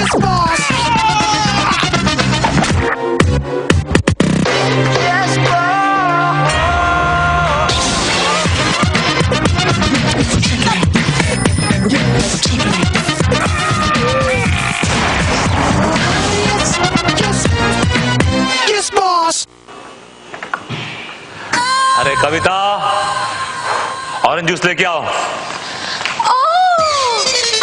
Yes, boss. Yes, Yes, boss. अरे कविता, orange juice लेके आओ।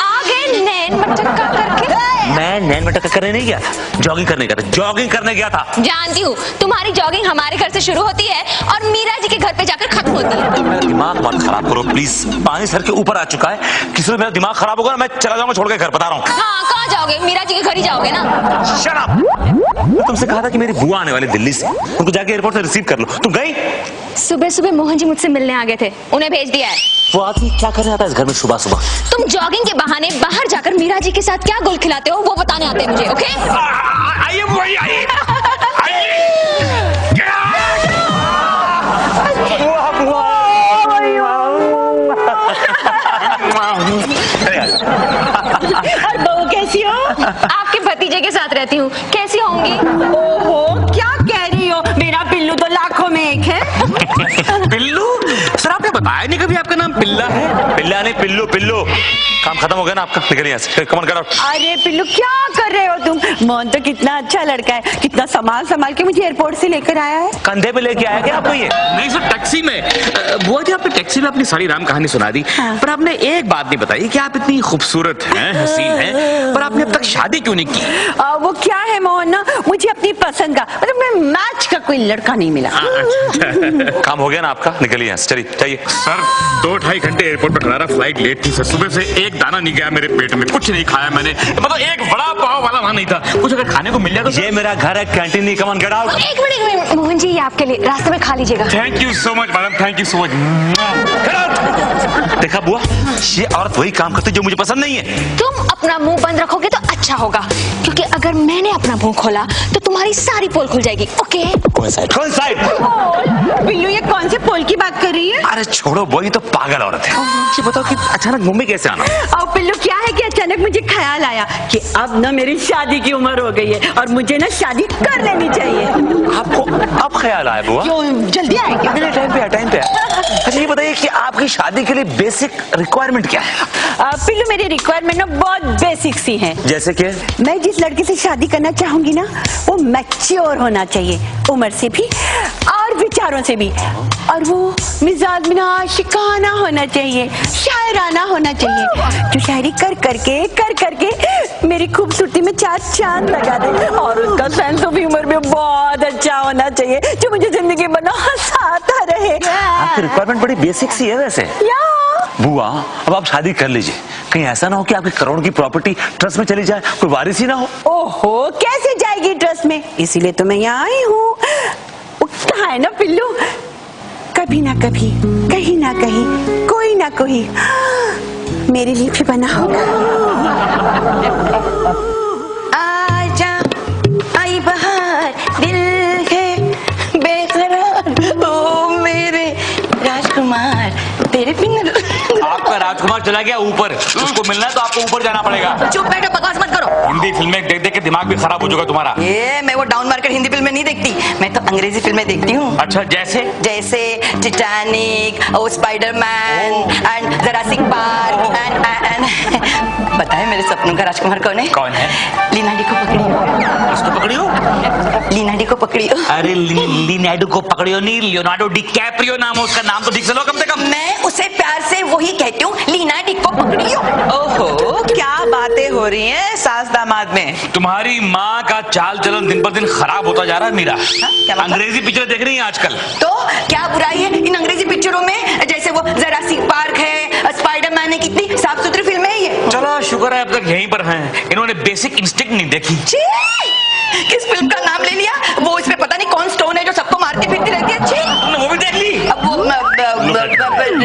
आगे नैन मटक्का करके। मैं नैन मटक्का करने नहीं गया, जॉगिंग करने गया था। जॉगिंग करने गया था। जानती हूँ, तुम्हारी जॉगिंग हमारे घर से शुरू होती है और मीरा जी के घर पे जाकर खत्म होती है। मेरा दिमाग मत खराब करो प्लीज। पानी सर के ऊपर आ चुका है, किसी मेरा दिमाग खराब होगा ना, मैं चला जाऊंगा छोड़ के घर, बता रहा हूँ। हाँ, कहाँ जाओगे? मीरा जी के घर ही जाओगे ना? Shut up! मैं तुमसे कहा था कि मेरी बुआ आने वाली दिल्ली से, उनको जाके एयरपोर्ट से रिसीव कर लो। तुम गई? सुबह सुबह मोहन जी मुझसे मिलने आ गए थे, उन्हें भेज दिया है। वो आदमी क्या कर रहा था इस घर में सुबह सुबह? तुम जॉगिंग के बहाने बाहर जाकर मीरा जी के साथ क्या गोल खिलाते हो वो बताने आते हैं मुझे, ओके? आइए वही आइए। और बहू कैसी हो? आपके भतीजे के साथ रहती हूँ, कैसी होंगी? ओहो, क्या कह रही हो? मेरा पिल्लू तो लाखों में एक है। पिल्लू? सर आपने बताया नहीं कभी आपका नाम पिल्ला है? पिल्ला नहीं, पिल्लू। पिल्लू काम खत्म हो गया ना आपका, निकलिए यहाँ से। Come on, get out. अरे पिल्लू, क्या कर रहे हो तुम? मोहन तो कितना अच्छा लड़का है, कितना संभाल संभाल के मुझे एयरपोर्ट से लेकर आया है। कंधे पे लेके आया क्या आपको ये? नहीं सर, टैक्सी में। बुआ जी, आपने टैक्सी में अपनी सारी राम कहानी सुना दी। हाँ। पर आपने एक बात नहीं बताई कि आप इतनी खूबसूरत हैं, हसीन हैं, पर आपने अब तक शादी क्यों नहीं की? वो क्या है मोहन ना, मुझे अपनी पसंद का, मतलब मैं मैच का कोई लड़का नहीं मिला। काम हो गया ना आपका, निकलिए यहाँ से, चलिए जाइए। सर 2-2.5 घंटे एयरपोर्ट पर खड़ा रहा, फ्लाइट लेट थी सर। सुबह से एक दाना नहीं गया मेरे पेट में, कुछ नहीं खाया मैंने, मतलब एक बड़ा पाव वाला वहां नहीं था। कुछ अगर खाने को मिल जाए तो। ये मेरा घर है, कैंटीन नहीं। Come on, get out. एक मिनट मोहन जी, ये आपके लिए, रास्ते में खा लीजिएगा। Thank you so much madam, thank you so much. Get out. देखा बुआ, ये औरत वही काम करती जो मुझे पसंद नहीं है। तुम अपना मुंह बंद रखोगे तो अच्छा होगा, क्योंकि अगर मैंने अपना मुंह खोला तो तुम्हारी सारी पोल खुल जाएगी, ओके? कौन साइड? कौन साइड? पिल्लू, ये कौन से पोल की बात कर रही है? अरे छोड़ो, वही तो पागल औरत है। ये बताओ कि अचानक मुंबई कैसे आना? और पिल्लू, क्या है कि अचानक मुझे ख्याल आया कि अब ना मेरी शादी की उम्र हो गई है और मुझे ना शादी कर लेनी चाहिए। आपको अब ख्याल आया बुआ? क्यों, जल्दी आए क्या? अगले टाइम पे, टाइम पे। अच्छा ये बताइए कि आपकी शादी के लिए बेसिक रिक्वायरमेंट क्या है? पिल्लू, मेरी रिक्वायरमेंट ना बहुत बेसिक सी है। जैसे कि मैं जिस लड़के से शादी करना चाहूंगी ना, वो मैच्योर होना चाहिए, उम्र से भी और विचारों से भी, और वो मिजाज में आशिकाना होना चाहिए, शायराना होना चाहिए, जो शायरी कर करके मेरी खूबसूरती में चार चांद लगा दे, और उसका सेंस ऑफ ह्यूमर भी बहुत अच्छा होना चाहिए, जो मुझे जिंदगी भर ना हंसाता रहे। आपकी रिक्वायरमेंट बड़ी बेसिक सी है वैसे। या बुआ, अब आप शादी कर लीजिए, कहीं ऐसा ना हो कि आपकी करोड़ की प्रॉपर्टी ट्रस्ट में चली जाए, कोई वारिस ही ना हो। ओहो, कैसे जाएगी ट्रस्ट में? इसीलिए तो मैं यहाँ आई हूँ। कहा है ना पिल्लू, कभी ना कभी, कहीं ना कहीं, कोई ना कोई मेरे लिए भी बना होगा। आजा आई बहार, दिल है बेकरार, ओ मेरे राजकुमार, तेरे बिन। आपका राजकुमार चला गया ऊपर, उसको मिलना है तो आपको ऊपर जाना पड़ेगा। चुप बैठो, बकवास मत करो। हिंदी फिल्में देख देख के दिमाग भी खराब हो चुका तुम्हारा। ये मैं वो डाउन मार्केट हिंदी फिल्में नहीं देखती, मैं तो अंग्रेजी फिल्में देखती हूँ। अच्छा जैसे? जैसे Titanic, oh Spiderman and Jurassic Park and बताए मेरे सपनों का राजकुमार कौन है? कौन है? लिनाडी को पकड़ियो। इसको पकड़ियो? लिनाडी को पकड़ियो। अरे लिनाडो को पकड़ियो नहीं, लियोनार्डो डिकैप्रियो नाम है उसका, नाम तो ठीक से लो कम से कम। मैं उसे प्यार से वही कहती हूँ, लिनाडी को पकड़ियो। ओहो, क्या बातें हो रही हैं सास दामाद में। तुम्हारी माँ का चाल चलन दिन पर दिन खराब होता जा रहा है मीरा। क्या मतलब? अंग्रेजी पिक्चर देख रही है आजकल। तो क्या बुराई है इन अंग्रेजी पिक्चरों में? जैसे वो जुरासिक पार्क है, स्पाइडरमैन है, कितनी साफ सुथरी फिल्में है ये। चलो शुक्र है अब तक यहीं पर हैं, इन्होंने बेसिक इंस्टिंक्ट नहीं देखी। छी! किस फिल्म का नाम ले लिया? वो इसमें पता नहीं कौन स्टोन है जो सबको मारती फिरती रहती है। छी! तुमने वो भी देख ली? अब वो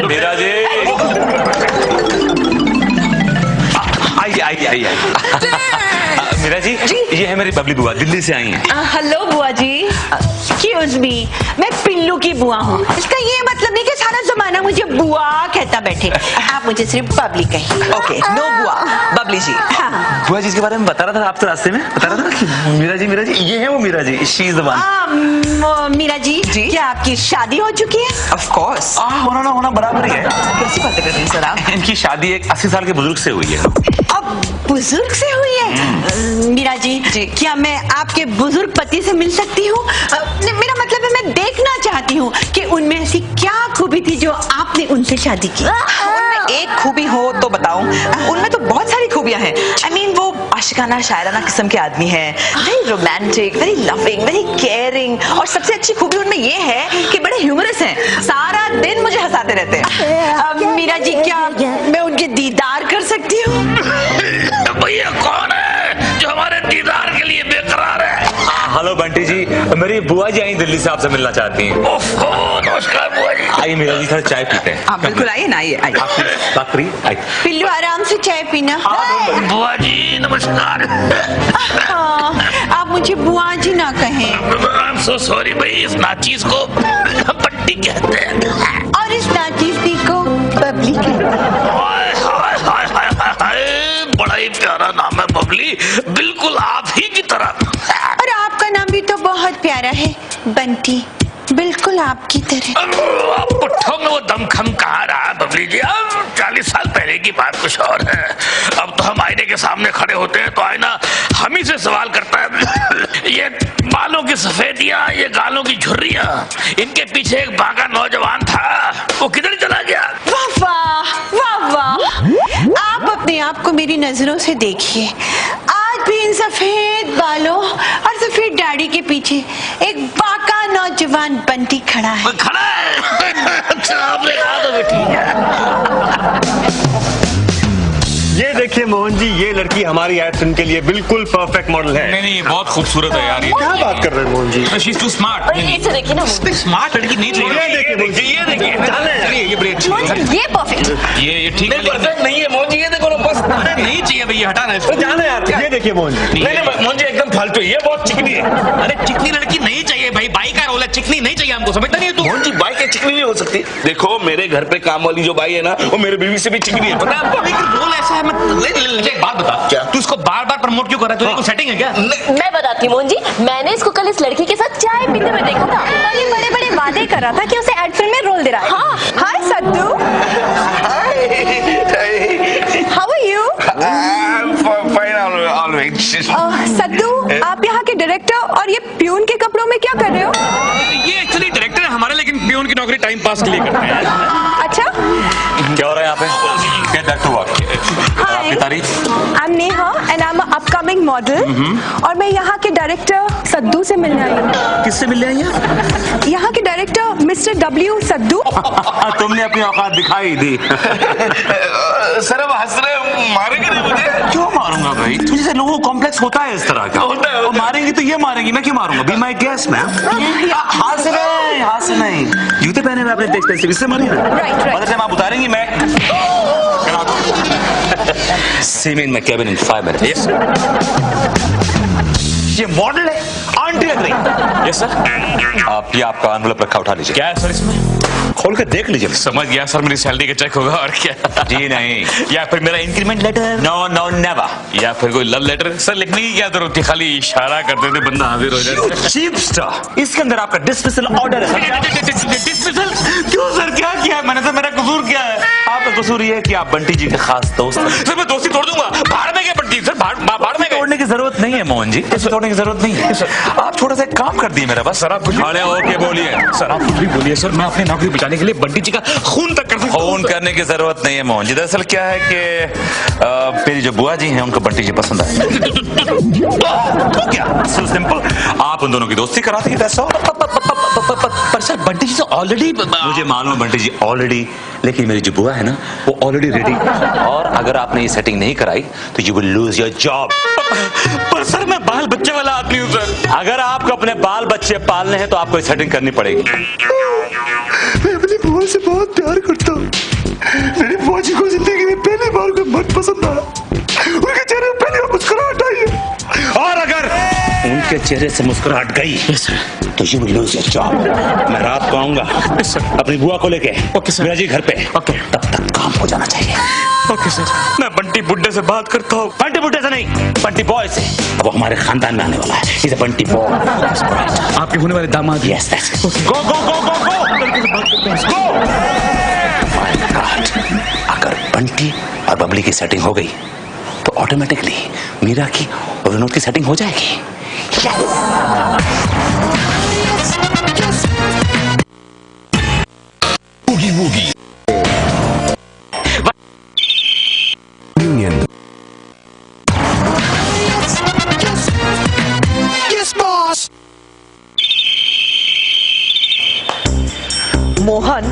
मीरा जी आई मीरा जी, ये है मेरी बबली बुआ, दिल्ली से आई हैं। हेलो बुआ जी। एक्सक्यूज मी, मैं पिल्लू की बुआ हूँ। इसका ये मतलब नहीं कि सारा जमाना मुझे बुआ कहता बैठे। आप मुझे सिर्फ बबली कहिए। ओके, नो बुआ, बबली जी। हाँ। बुआ जी इसके बारे में बता रहा था आपसे रास्ते में, बता रहा था ना कि मीरा जी ये है वो Meera ji, she is the one. Meera ji, क्या आपकी शादी हो चुकी है? Of course. होना ना होना बराबर ही है। कैसी बातें कर रही हैं सर आप? इनकी शादी एक 80 साल के बुजुर्ग से हुई है। अब बुजुर्ग से हुई है? मीरा जी, क्या मैं आपके बुजुर्ग पति से मिल सकती हूँ? मेरा मतलब है मैं देखना चाहती हूँ कि उनमें ऐसी क्या खूबी थी जो आपने उनसे शादी की। उनमें एक खूबी हो तो बताऊं, उनमें तो बहुत सारी खूबियां हैं। आई मीन वो आशिकाना शायराना किस्म के आदमी हैं, very romantic, very loving, very caring, और सबसे अच्छी खूबी उनमें ये है कि बड़े ह्यूमरस हैं, सारा दिन मुझे हंसाते रहते हैं। मीरा जी, क्या मैं उनके दीदार कर सकती हूँ? भैया कौन है जो हमारे दीदार के लिए बेकरार है? हेलो बंटी जी, मेरी बुआ जी आई दिल्ली से आपसे मिलना चाहती हैं। नमस्कार बुआ जी। आइए मीरा जी, थोड़ा चाय पीते हैं। आप बिल्कुल आइए ना, आइए आइए। बात करिए, आइए। पिल्लू आराम से चाय पीना। बुआ जी नमस्कार। हाँ, आप मुझे बुआ जी ना कहें। आई एम सो सॉरी भाई, इस नाचीज को पट्टी कहते हैं और इस नाचीज़ी को बबली कहते हैं। हाय हाय हाय हाय हाय हाय, बड़ा ही प्यारा नाम है बबली, बिल्कुल आप ही की तरह। और आपका नाम भी तो बहुत प्यारा है, बंटी, बिल्कुल आपकी तरह। अब पुट्ठों में वो दमखम कहाँ रहा बबली जी? अब 40 साल पहले की बात कुछ और है। अब तो हम आईने के सामने खड़े होते हैं तो आईना हम ही से सवाल करता है, ये बालों की सफेदियां, ये गालों की झुर्रियां, इनके पीछे एक बागा नौजवान था, वो किधर चला गया? वाह वाह वाह वाह, आप अपने आप को मेरी नजरों से देखिए। आज भी इन सफेद बालों और सफेद दाढ़ी के पीछे एक बाका नौजवान बंटी खड़ा है। खड़ा है। अच्छा आपने कहा तो ठीक है। ये देखिए मोहन जी, ये लड़की हमारी ऐड फिल्म के लिए बिल्कुल परफेक्ट मॉडल है। नहीं बहुत खूबसूरत है यार ये। क्या बात कर रहे हैं Mohan ji? She is too smart. देखिए ना, स्मार्ट लड़की नहीं चाहिए। ये देखिए मोहन जी, ये देखिए, चलिए ये ब्रेक, ये परफेक्ट। ये ठीक है, परफेक्ट नहीं है मोहन जी, ये देखो ना बस। अरे नहीं चाहिए भैया, हटाना इसको। जाने यार, ये देखिए मोहन जी। नहीं मोहन जी एकदम फालतू, ये बहुत चिकनी है। अरे चिकनी लड़की नहीं चाहिए भाई, बाई का रोल है, चिकनी नहीं चाहिए हमको, समझता नहीं है तू? मोहन जी बाई के चिकनी नहीं हो सकती। देखो मेरे घर पे काम वाली जो बाई है ना, वो मेरे बीवी से भी चिकनी है, पता है आपको? रोल ऐसा है, मुझे एक बात बता, क्या? तू इसको बार बार प्रमोट क्यों कर रहा है? तुझे कोई सेटिंग है क्या? मैं बताती हूँ मोहन जी, मैंने इसको कल इस लड़की के साथ चाय पीते हुए देखा था। ये बड़े बड़े वादे कर रहा था कि उसे एड फिल्म में रोल दे रहा है। हाँ, हाय Saddu, how are you? Saddu, आप यहाँ के डायरेक्टर और ये प्यून के कपड़ों में क्या कर रहे हो? ये एक्चुअली डायरेक्टर है हमारे, लेकिन पियोन की नौकरी टाइम पास के लिए करते हैं। अच्छा, क्या हो रहा है यहाँ पे? Get back to work. और आपकी तारीफ? I'm Neha and I'm an upcoming model और मैं यहाँ के डायरेक्टर सद्दू से मिलने आई हूँ। किससे मिल रही हैं? यहाँ के डायरेक्टर मिस्टर डब्ल्यू सद्दू। तुमने अपनी औकात दिखाई दी। सर अब हंस रहे, मारेंगे नहीं मुझे? क्यों मारूंगा भाई? तुझे से लोगों को कॉम्प्लेक्स होता है इस तरह का। होता है। और मारेंगी तो ये मारेंगी, मैं क्यों मारूंगा? Be my guest ma'am. हाथ से नहीं, जूते पहने हुए आपने देखते हैं, इससे मारी ना। Right. और जब आप उतारेंगी मैं See me in my cabin in 5 minutes. Yes, sir. ये मॉडल है, आंटी लग रही। Yes sir. आप ये आपका एनवेलप रखा, उठा लीजिए। क्या है सर इसमें? खोल कर देख लीजिए। समझ गया सर, मेरी सैलरी का चेक होगा और क्या? जी नहीं। या फिर मेरा इंक्रीमेंट लेटर? No never. या फिर कोई लव लेटर? सर लिखने की क्या जरूरत थी, खाली इशारा करते थे बंदा हाजिर हो जाता। चीप स्टार, इसके अंदर आपका डिसमिसल ऑर्डर है। डिसमिसल? क्यों सर, क्या किया मैंने? सर मेरा कसूर क्या है? आपका कसूर ये है कि आप बंटी जी के खास दोस्त हैं। सर मैं दोस्ती तोड़ दूंगा, बाहर में क्या बंटी? सर बाहर में तोड़ने की जरूरत नहीं है मोहन जी, इसे तोड़ने की जरूरत नहीं है। आप छोटा सा एक काम कर दिए मेरा बस। सर आप कुछ खड़े होके बोलिए। सर आप कुछ भी बोलिए सर, मैं अपनी नौकरी बचाने के लिए बंटी जी का खून तक कर सकता हूं। खून करने की जरूरत नहीं है मोहन जी। दरअसल क्या है कि मेरी जो बुआ जी हैं उनको बंटी जी पसंद आए। तो क्या सिंपल, आप उन दोनों की दोस्ती करा दी, that's all। पर सर बंटी जी तो ऑलरेडी, मुझे मालूम है बंटी जी ऑलरेडी, लेकिन मेरी जो बुआ है ना वो ऑलरेडी रेडी, और अगर आपने ये सेटिंग नहीं कराई तो you will lose your job. पर सर मैं बाल बच्चे वाला आदमी हूँ सर। अगर आपको अपने बाल बच्चे पालने हैं तो आपको ये सेटिंग करनी पड़ेगी। मैं अपनी बुआ से बहुत प्यार करता हूँ। मेरी बुआ जी को जिंदगी में पहली बार कोई मर्द पसंद आया, उनके चेहरे पे पहली बार मुस्कुराहट आई है। और अगर उनके के चेहरे से मुस्कुराहट गई तो you will lose your job. मैं रात को आऊंगा अपनी बुआ को लेके मीरा जी घर पे। तब तक काम हो जाना चाहिए। Okay sir. मैं बंटी बुड्ढे से बात करता हूँ। बंटी बुड्ढे से नहीं, बंटी बॉय से। अब वो हमारे खानदान में आने वाला है। इसे बंटी बॉय। आपके होने वाले दामाद। Yes that's it. Go go go go go go. My God, अगर बंटी और बबली की सेटिंग हो गई तो ऑटोमेटिकली मीरा की और विनोद की सेटिंग हो जाएगी। Yes, boss. मोहन,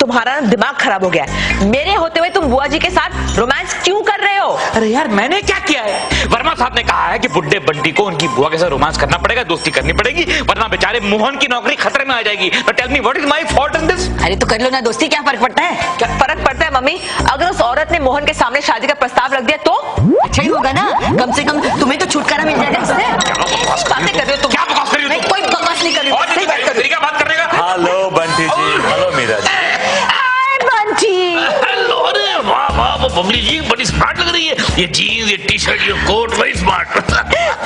तुम्हारा दिमाग खराब हो गया है। मेरे होते हुए तुम बुआ जी के साथ रोमांस क्यों कर रहे हो? अरे यार मैंने क्या किया है? वर्मा साहब ने कहा है कि बुड्ढे बंटी को उनकी बुआ के साथ रोमांस करना पड़ेगा, दोस्ती करनी पड़ेगी, वरना बेचारे मोहन की नौकरी खतरे में आ जाएगी। But tell me what is my fault in this? अरे तो कर लो ना दोस्ती, क्या फर्क पड़ता है? क्या फर्क पड़ता है मम्मी? अगर उस औरत ने मोहन के सामने शादी का प्रस्ताव रख दिया तो? अच्छा ही होगा ना, कम से कम तुम्हें तो छुटकारा मिल जाएगा इससे। बातें कर रहे हो तुम? क्या बकवास कर रही हो तुम? कोई बकवास नहीं कर रही हूँ। और सही बात कर रही तरीका बात करने का। हेलो बंटी जी, हेलो मीरा जी। हाय बंटी। हेलो, अरे वाह वाह, वो बबली जी बड़ी स्मार्ट लग रही है। ये जीन्स, ये टी शर्ट, ये कोट, वही स्मार्ट।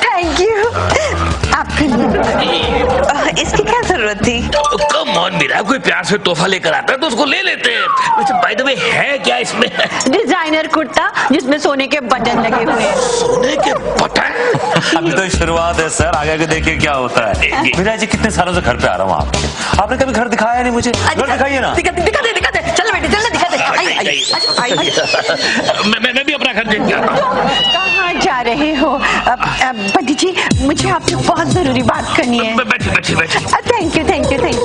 Thank you. आपके लिए इसकी क्या जरूरत थी? कम ऑन मीरा, कोई प्यार से तोहफा लेकर आता है तो उसको ले लेते हैं। वैसे बाय द वे है क्या इसमें? डिजाइनर कुर्ता जिसमें सोने के बटन लगे हुए हैं। सोने के बटन? अभी तो शुरुआत है सर, आगे आगे देखिए क्या होता है। मीरा जी कितने सालों से घर पे आ रहा हूँ आपने कभी घर दिखाया नहीं मुझे। घर दिखाइए ना। दिखा दे। चल बेटे, चल दिखा दे। आई। मैं भी अपना घर देख के आता हूँ। कहाँ जा रहे हो? बंटी जी, मुझे आपसे बहुत जरूरी बात करनी है। बैठिए। Thank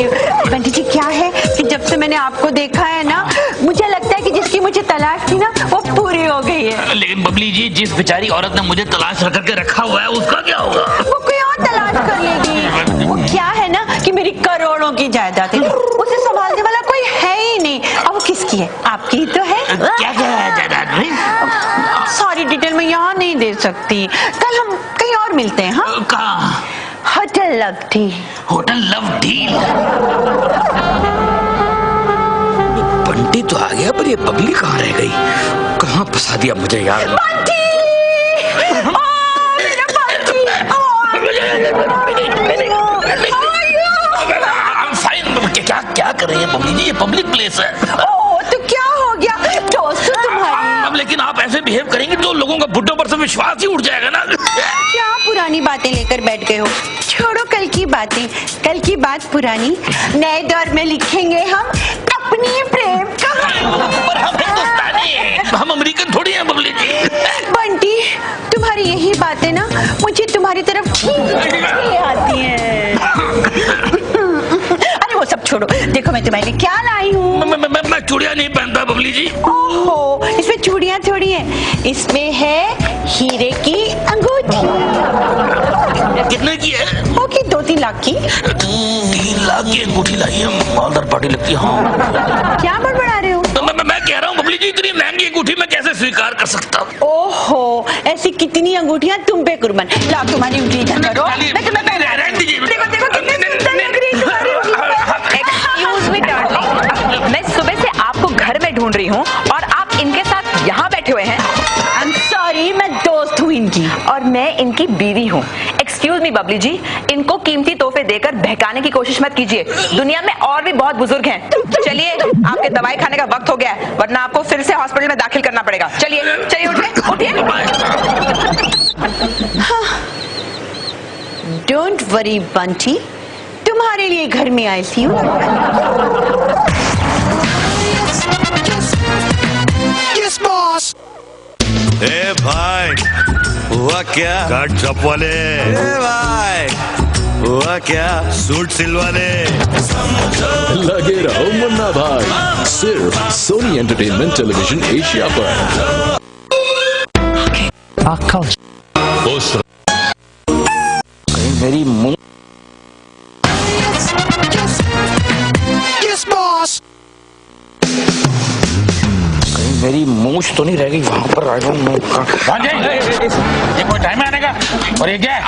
you. बंटी जी, क्या है कि जब से मैंने आपको देखा है ना, मुझे लगता है कि जिसकी मुझे तलाश थी ना वो पूरी हो गई है। लेकिन बबली जी, जिस बेचारी औरत ने मुझे तलाश रख करके रखा हुआ है उसका क्या होगा? वो कोई और तलाश कर लेगी। वो क्या है ना कि मेरी करोड़ों की जायदाद है, उसे संभालने वाला कोई है ही नहीं। अब वो किसकी है? आपकी ही तो है। क्या है जायदाद में? सारी डिटेल मैं यहाँ नहीं दे सकती, कल हम कहीं और मिलते हैं। हाँ, कहाँ? होटल लवटी। Hotel love deal. बंटी तो आ गया, पर ये बबली कहाँ रह गई? कहाँ फंसा दिया मुझे यार? बंटी! मेरा बंटी! I'm fine। क्या कर रही है बबली जी? ये पब्लिक प्लेस है। तो क्या हो गया? दोस्त तुम्हारी। अब लेकिन आप ऐसे बिहेव करेंगे तो लोगों का बुड्ढों पर से विश्वास ही उठ जाएगा ना। क्या पुरानी बातें लेकर बैठ गए हो? छोड़ो कल की बातें, कल की बात पुरानी। नए दौर में लिखेंगे हम अपनी प्रेम कहानी। पर हम हिंदुस्तानी हैं, हम अमेरिकन थोड़ी हैं बबली जी। बंटी, तुम्हारी यही बातें ना मुझे तुम्हारी तरफ खींच के आती हैं। अरे वो सब छोड़ो, देखो मैं तुम्हारे लिए क्या लाई हूँ। मैं चूड़ियां नहीं पहनता बबली जी। ओहो, इसमें चूड़ियां थोड़ी है, इसमें है हीरे की अंगूठी। कितने की है? होगी 2-3 लाख की। 3 लाख की अंगूठी लाई है, मालदार पार्टी लगती है। हाँ, क्या बड़बड़ा रहे हो? तो मैं कह रहा हूँ बबली जी, इतनी महंगी अंगूठी मैं कैसे स्वीकार कर सकता हूँ? ओहो, ऐसी कितनी अंगूठियां तुम पे कुर्बान। लाओ तुम्हारी अंगूठी इधर करो। मैं तुम्हें रहने दीजिए। देखो कितनी सुंदर लग रही है तुम्हारी अंगूठी। एक्सक्यूज मी डार्लिंग, मैं सुबह से आपको घर में ढूंढ रही हूँ और आप इनके साथ यहाँ बैठे हुए हैं। आई एम सॉरी, मैं दोस्त हूँ इनकी। और मैं इनकी बीवी हूँ। एक्सक्यूज मी बबली जी, इनको कीमती तोहफे देकर बहकाने की कोशिश मत कीजिए। दुनिया में और भी बहुत बुजुर्ग हैं। चलिए, आपके दवाई खाने का वक्त हो गया है, वरना आपको फिर से हॉस्पिटल में दाखिल करना पड़ेगा। चलिए उठिए। डोंट वरी बंटी, तुम्हारे लिए घर में आई थी। Yes, boss. ए भाई, हुआ क्या? काट चप वाले। ए भाई, हुआ क्या? सूट सिलवाने। लगे रहो मुन्ना भाई, सिर्फ सोनी एंटरटेनमेंट टेलीविजन एशिया पर। मेरी मुंह Yes, boss. मेरी मूछ तो नहीं रह गई वहां पर। ये कोई टाइम है आने का? और ये क्या है?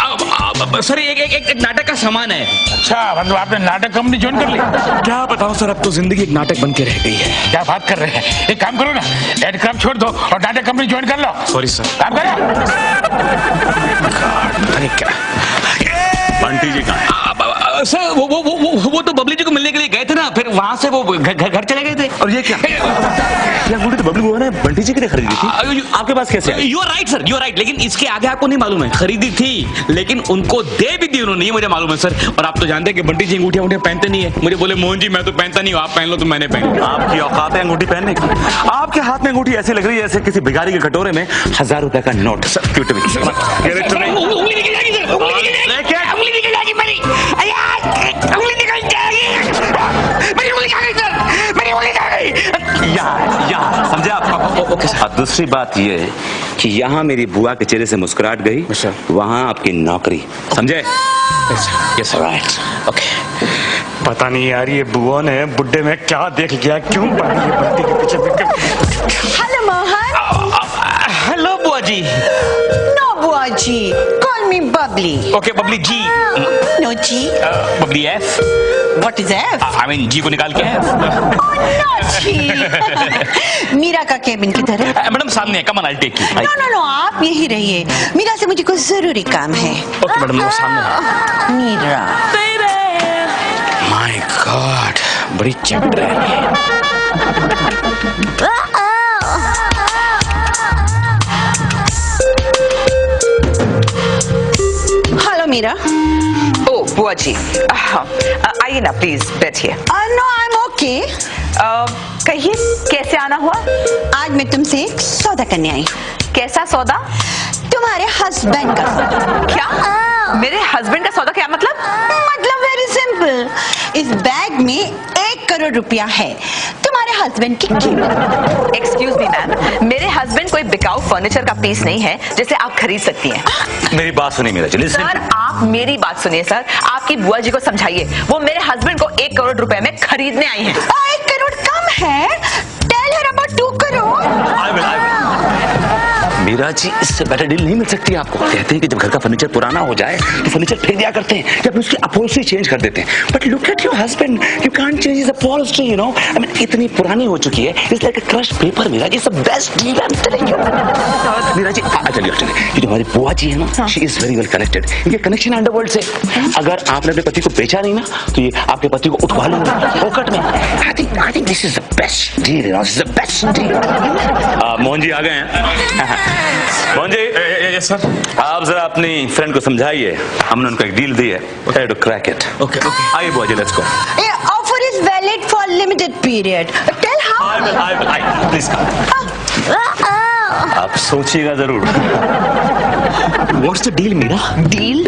सर एक नाटक का सामान है। अच्छा, मतलब आपने नाटक कंपनी ज्वाइन कर ली? क्या बताऊं सर, अब तो जिंदगी एक नाटक बन के रह गई है। क्या बात कर रहे हैं? एक काम करो ना, एयरक्राफ्ट छोड़ दो और नाटक कंपनी ज्वाइन कर लो। Sorry sir. काम करो। अरे क्या बंटी जी कहाँ है? सर वो तो बबली जी को मिलने के लिए गए थे ना, फिर वहां से वो घर चले गए थे। और ये क्या अंगूठी तो बबली बुआ ने बंटी जी के लिए खरीदी थी, आपके पास कैसे आई? You are right sir, you are right, लेकिन इसके आगे आपको नहीं मालूम है। खरीदी थी लेकिन उनको दे भी दी उन्होंने, ये मुझे मालूम है सर। और आप तो जानते हैं कि बंटी जी अंगूठियां पहनते नहीं है। मुझे बोले मोहन जी मैं तो पहनता नहीं हूँ, आप पहन लो तो मैंने पहन ली। आपकी औकात है अंगूठी पहनने की? आपके हाथ में अंगूठी ऐसी लग रही है जैसे किसी भिखारी के कटोरे में 1000 रुपए का नोट। समझे आप? और दूसरी बात ये है कि यहाँ मेरी बुआ के चेहरे से मुस्कुराहट गई, वहाँ आपकी नौकरी। समझे? Yes right. ओके। पता नहीं यार ये बुआ ने बुड्ढे में क्या देख लिया, क्यों पड़ी है बंटी के पीछे। हेलो मोहन। हेलो बुआ जी। नो बुआ जी, call me Babli. Okay Babli ji. No ji. Babli F. What is F? I mean ji को निकाल के एफ। नो जी। मीरा का केबिन किधर है? मैडम सामने है, come on I take you. No no no, आप यही रहिए, मीरा से मुझे कुछ जरूरी काम है। ओके मैडम, वो सामने है। मीरा। माय गॉड, बड़ी चैप्टर है ये। हेलो मीरा। ओ बुआ जी, आइए ना प्लीज, बैठिए। No I am okay. कहिए कैसे आना हुआ? आज मैं तुमसे एक सौदा करने आई। कैसा सौदा? तुम्हारे हस्बैंड का सौदा। क्या? मेरे हस्बैंड का सौदा? क्या मतलब? मतलब वेरी सिंपल, इस बैग में 1 करोड़ रुपया है, तुम्हारे हस्बैंड की कीमत। एक्सक्यूज मी मैम, मेरे हस्बैंड कोई बिकाऊ फर्नीचर का पीस नहीं है जिसे आप खरीद सकती हैं। मेरी बात सुनिए मेरा जी। सर आप मेरी बात सुनिए सर, आपकी बुआ जी को समझाइए, वो मेरे हस्बैंड को 1 करोड़ रुपए में खरीदने आई हैं। 1 करोड़ कम है, tell her about 2 crore. Meera ji, इससे बेटर डील नहीं मिल सकती आपको। कहते हैं कि जब घर का फर्नीचर पुराना हो जाए तो फर्नीचर फेंक दिया करते हैं या फिर उसकी अपहोल्स्ट्री चेंज कर देते हैं। But look at your husband, you can't change his upholstery, you know. I mean इतनी पुरानी हो चुकी है, it's like a crushed paper. Meera ji, it's the best deal I am telling you. Meera ji चलिए, ये जो हमारी बुआ जी है ना, she is very well connected. इनके कनेक्शन अंडरवर्ल्ड से, अगर आपने अपने पति को बेचा नहीं ना तो ये आपके पति को उठवा लेंगे फोकट में। I think this is the best deal, you know, this is the best deal. Mohan ji आ गए हैं। मोहन जी। Yes sir. आप जरा अपनी फ्रेंड को समझाइए, हमने उनको एक डील दी है, try to crack it. Okay okay. आइए बुआ जी, लेट्स गो। ये offer is valid for limited period. Tell how. Please आप सोचिएगा जरूर। What's the deal Meera? Deal?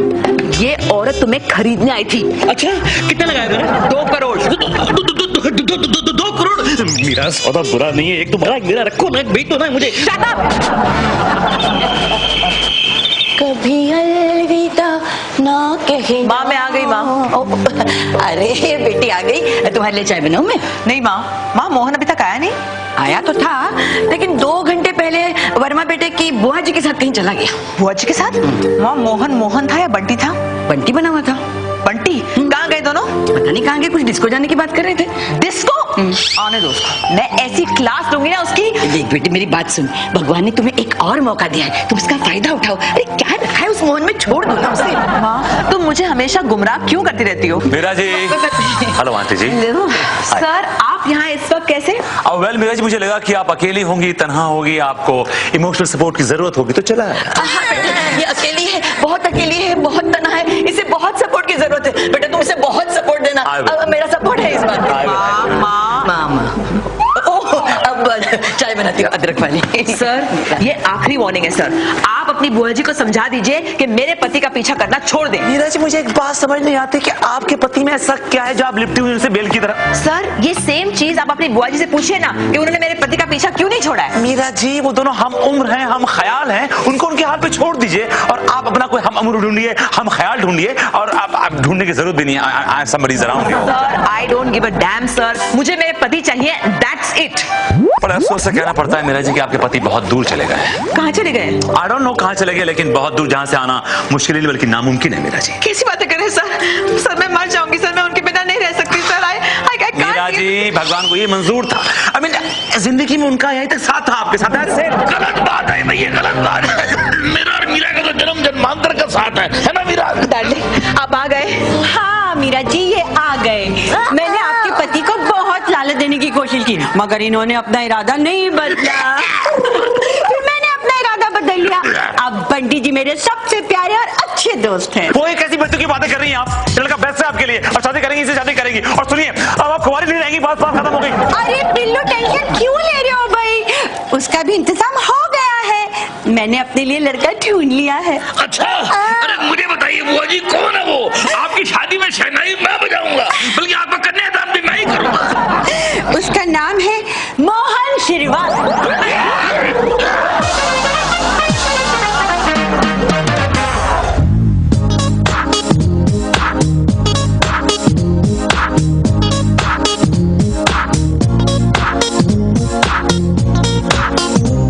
ये औरत तुम्हें खरीदने आई थी। अच्छा, कितना लगाया मैंने? 2 करोड़। 2 करोड़? मेरा सौदा बुरा नहीं है, एक तो बड़ा मेरा रखो ना, बेच दो ना मुझे। Shut up! कभी अलविदा ना कहे। माँ मैं आ गई माँ। अरे बेटी आ गई, तुम्हारे लिए चाय बनाऊं मैं? नहीं माँ, मोहन अभी तक आया नहीं। आया तो था, लेकिन 2 घंटे पहले वर्मा बेटे की बुआ जी के साथ कहीं चला गया। बुआ जी के साथ? माँ मोहन था या बंटी था? बंटी बना हुआ था। बंटी? कहाँ गए दोनों? पता नहीं कहाँ गए, कुछ डिस्को जाने की बात कर रहे थे। डिस्को? आने दो उसको, मैं ऐसी क्लास लूंगी ना उसकी। देख बेटी मेरी बात सुन, भगवान ने तुम्हें एक और मौका दिया है, तुम उसका फायदा उठाओ। अरे क्या रखा है उस मोहन में, छोड़ दो ना उसे। माँ तुम मुझे हमेशा गुमराह क्यों करती रहती हो? मीरा जी। हेलो आंटी जी। सर आप यहाँ इस वक्त कैसे? वेल मीरा जी, मुझे लगा कि आप अकेली होंगी, तन्हा होगी, आपको इमोशनल सपोर्ट की जरूरत होगी, तो चला। ये अकेली है, बहुत अकेली है, बहुत तन्हा है, इसे बहुत सपोर्ट की जरूरत है। बेटा तुम इसे बहुत सपोर्ट देना। मेरा सपोर्ट है इस बात में। मामा अब चाय बनाती हूँ अदरक वाली। सर ये आखिरी वार्निंग है सर, आप अपनी बुआ जी को समझा दीजिए कि मेरे पति का पीछा करना छोड़ दें। मीरा जी, मुझे एक बात समझ नहीं आती कि आपके पति में ऐसा क्या है जो आप लिपटी हुई उनसे बेल की तरह। सर ये सेम चीज आप अपनी बुआ जी से पूछिए ना कि उन्होंने मेरे पति का पीछा क्यों नहीं छोड़ा है। मीरा जी, वो दोनों हम उम्र हैं, हम ख्याल हैं, उनको उनके हाल पे छोड़ दीजिए और आप अपना कोई हम उम्र ढूंढिए, हम ख्याल ढूंढिए, और आप ढूंढने की जरूरत भी नहीं है। Somebody around. Sir I don't give a dam sir, मुझे मेरे पति चाहिए, दैट्स इट। बड़ा अफसोस से कहना पड़ता है मीरा जी कि आपके पति बहुत दूर चले गए हैं। कहाँ चले गए? आई डोंट नो कहाँ चले गए, लेकिन बहुत दूर जहाँ से आना मुश्किल नहीं बल्कि नामुमकिन है मीरा जी। कैसी बातें कर रहे हैं सर? सर मैं मर जाऊंगी सर, मैं उनके बिना नहीं रह सकती सर। मीरा जी भगवान को ये मंजूर था। आई मीन जिंदगी में उनका यही तक साथ था, आपके साथ है। गलत बात है भैया, गलत बात है। मेरा और मीरा का तो जन्म जन्मांतर का साथ है ना मीरा? डार्लिंग आप आ गए। हाँ मीरा जी ये आ गए। मैंने आपके पति को बहुत लालच देने की कोशिश की मगर इन्होंने अपना इरादा नहीं बदला। फिर मैंने अपना इरादा बदल लिया। अब बंटी जी मेरे सबसे प्यारे और अच्छे दोस्त हैं। वो एक ऐसी बच्चों की बातें कर रही हैं आप। लड़का बेस्ट है आपके लिए और शादी करेंगी, इसे शादी करेंगी। और सुनिए अब आप कुंवारी नहीं रहेंगी, बात खत्म हो गई। अरे बिल्लू टेंशन क्यों ले रहे हो भाई, उसका भी इंतजाम हो गया है। मैंने अपने लिए लड़का ढूंढ लिया है। अच्छा, अरे मुझे बताइए बुआ जी कौन है वो? आपकी शादी में शहनाई मैं बजाऊंगा, बल्कि आपका कन्यादान भी मैं ही करूंगा। उसका नाम है मोहन श्रीवास्तव।